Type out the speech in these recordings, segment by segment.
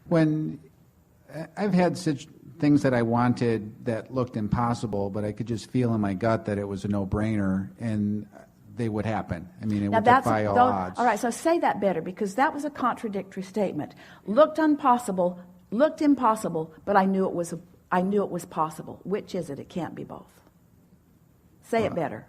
When I've had such things that I wanted that looked impossible, but I could just feel in my gut that it was a no-brainer, and they would happen. I mean, it would defy all odds. All right, so say that better, because that was a contradictory statement. Looked impossible, but I knew it was possible. Which is it? It can't be both. Say it better.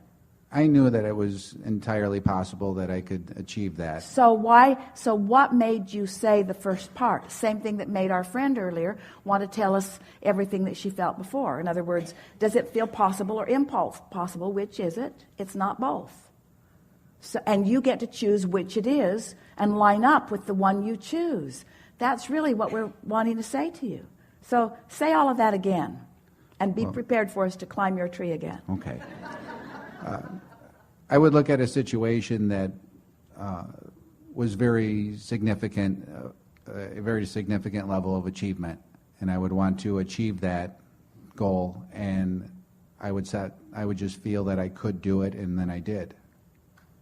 I knew that it was entirely possible that I could achieve that. So what made you say the first part? Same thing that made our friend earlier want to tell us everything that she felt before. In other words, does it feel possible or impossible? Which is it? It's not both. So, and you get to choose which it is and line up with the one you choose. That's really what we're wanting to say to you. So say all of that again, and be prepared for us to climb your tree again. Okay. I would look at a situation that was very significant, a very significant level of achievement, and I would want to achieve that goal, and I would just feel that I could do it, and then I did.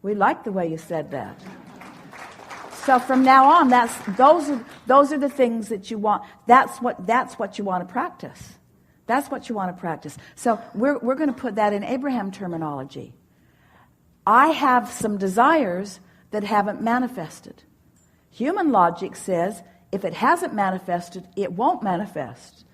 We like the way you said that. So from now on, those are the things that you want. That's what you want to practice. That's what you want to practice. So we're going to put that in Abraham terminology. I have some desires that haven't manifested. Human logic says if it hasn't manifested, it won't manifest.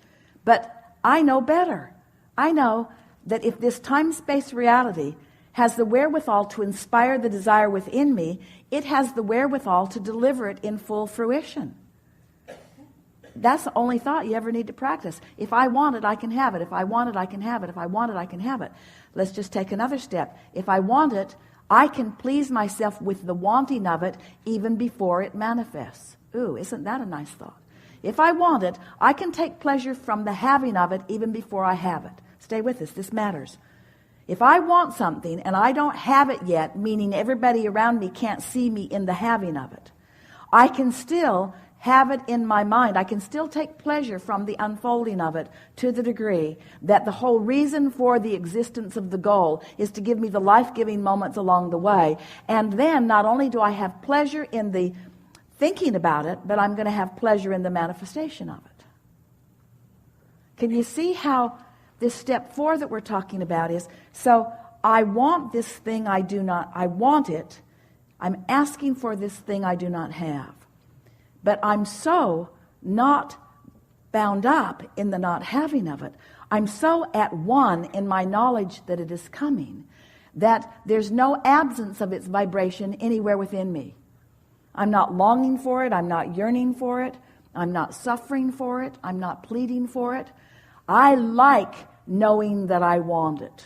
But I know better. I know that if this time-space reality has the wherewithal to inspire the desire within me, it has the wherewithal to deliver it in full fruition. That's the only thought you ever need to practice. If I want it, I can have it. If I want it, I can have it. If I want it, I can have it. Let's just take another step. If I want it, I can please myself with the wanting of it even before it manifests. Ooh, isn't that a nice thought? If I want it, I can take pleasure from the having of it even before I have it. Stay with us. This matters. If I want something and I don't have it yet, meaning everybody around me can't see me in the having of it, I can still have it in my mind. I can still take pleasure from the unfolding of it to the degree that the whole reason for the existence of the goal is to give me the life-giving moments along the way. And then not only do I have pleasure in the thinking about it, but I'm going to have pleasure in the manifestation of it. Can you see how this step 4 that we're talking about is, so I want this thing I want it. I'm asking for this thing I do not have. But I'm so not bound up in the not having of it. I'm so at one in my knowledge that it is coming that there's no absence of its vibration anywhere within me. I'm not longing for it. I'm not yearning for it. I'm not suffering for it. I'm not pleading for it. I like knowing that I want it.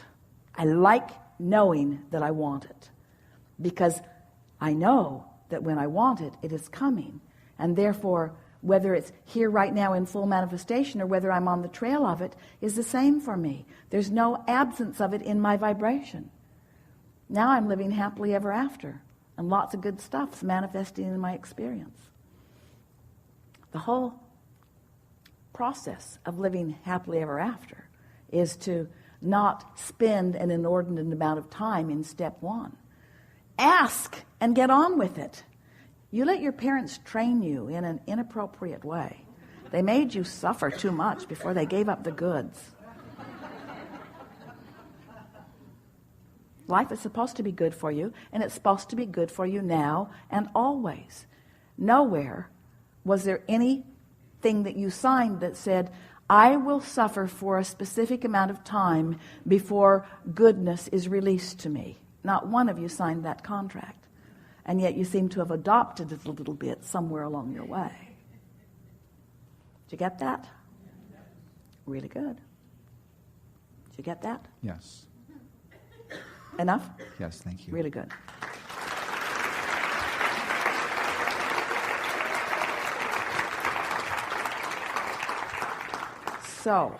I like knowing that I want it because I know that when I want it, it is coming. And therefore, whether it's here right now in full manifestation or whether I'm on the trail of it is the same for me. There's no absence of it in my vibration. Now I'm living happily ever after, and lots of good stuff's manifesting in my experience. The whole process of living happily ever after is to not spend an inordinate amount of time in step 1. Ask and get on with it. You let your parents train you in an inappropriate way. They made you suffer too much before they gave up the goods. Life is supposed to be good for you, and it's supposed to be good for you now and always. Nowhere was there anything that you signed that said, I will suffer for a specific amount of time before goodness is released to me. Not one of you signed that contract. And yet you seem to have adopted it a little bit somewhere along your way. Did you get that? Really good. Did you get that? Yes. Enough? Yes, thank you. Really good. So